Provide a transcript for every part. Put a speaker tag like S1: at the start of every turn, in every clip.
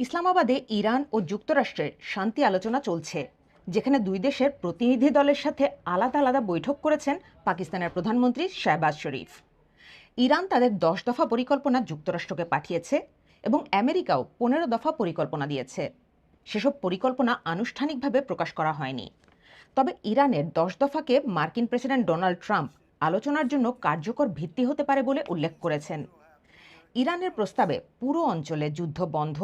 S1: ইসলামাবাদে Iran ও যুক্তরাষ্ট্রের শান্তি আলোচনা চলছে, যেখানে দুই দেশের প্রতিনিধি দলের সাথে আলাদা আলাদা বৈঠক করেছেন পাকিস্তানের প্রধানমন্ত্রী শাহবাজ শরীফ। ইরান তাদের 10 দফা পরিকল্পনা যুক্তরাষ্ট্রকে পাঠিয়েছে এবং আমেরিকাও 15 দফা পরিকল্পনা দিয়েছে। সেসব পরিকল্পনা আনুষ্ঠানিকভাবে প্রকাশ করা হয়নি। তবে ইরানের 10 দফাকে মার্কিন প্রেসিডেন্ট ডোনাল্ড ট্রাম্প আলোচনার জন্য কার্যকর ভিত্তি হতে পারে বলে উল্লেখ করেছেন। ইরানের প্রস্তাবে পুরো অঞ্চলে যুদ্ধ বন্ধ,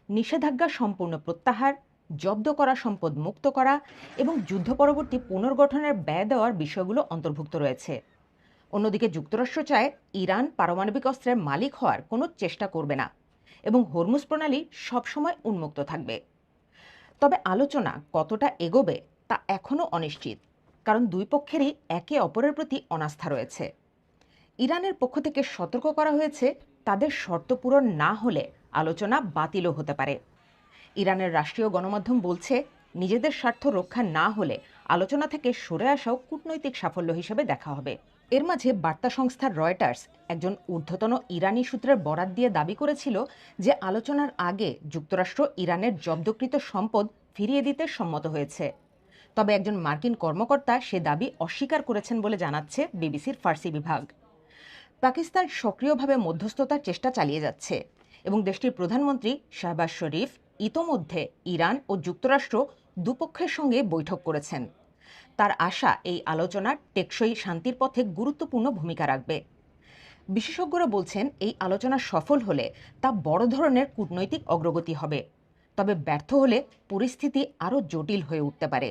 S1: নিষেধাজ্ঞা সম্পূর্ণ প্রত্যাহার, জব্দ করা সম্পদ মুক্ত করা এবং যুদ্ধ পরবর্তী পুনর্গঠনের ব্যয় দেওয়ার বিষয়গুলো অন্তর্ভুক্ত রয়েছে। অন্যদিকে যুক্তরাষ্ট্র চায় ইরান পারমাণবিক অস্ত্রের মালিক হওয়ার কোনো চেষ্টা করবে না এবং হরমুজ প্রণালী সবসময় উন্মুক্ত থাকবে। তবে আলোচনা কতটা এগোবে তা এখনও অনিশ্চিত, কারণ দুই পক্ষেরই একে অপরের প্রতি অনাস্থা রয়েছে। ইরানের পক্ষ থেকে সতর্ক করা হয়েছে, তাদের শর্ত পূরণ না হলে আলোচনা বাতিলও হতে পারে। ইরানের রাষ্ট্রীয় গণমাধ্যম বলছে, নিজেদের স্বার্থ রক্ষা না হলে আলোচনা থেকে সরে আসাও কূটনৈতিক সাফল্য হিসেবে দেখা হবে। এর মাঝে বার্তা সংস্থা রয়টার্স একজন ঊর্ধ্বতন ইরানি সূত্রের বরাত দিয়ে দাবি করেছিল যে আলোচনার আগে যুক্তরাষ্ট্র ইরানের জব্দকৃত সম্পদ ফিরিয়ে দিতে সম্মত হয়েছে। তবে একজন মার্কিন কর্মকর্তা সে দাবি অস্বীকার করেছেন বলে জানাচ্ছে বিবিসির ফার্সি বিভাগ। পাকিস্তান সক্রিয়ভাবে মধ্যস্থতার চেষ্টা চালিয়ে যাচ্ছে এবং দেশটির প্রধানমন্ত্রী শাহবাজ শরীফ ইতোমধ্যে ইরান ও যুক্তরাষ্ট্র দুপক্ষের সঙ্গে বৈঠক করেছেন। তার আশা, এই আলোচনা টেকসই শান্তির পথে গুরুত্বপূর্ণ ভূমিকা রাখবে। বিশেষজ্ঞরা বলছেন, এই আলোচনা সফল হলে তা বড় ধরনের কূটনৈতিক অগ্রগতি হবে, তবে ব্যর্থ হলে পরিস্থিতি আরও জটিল হয়ে উঠতে পারে।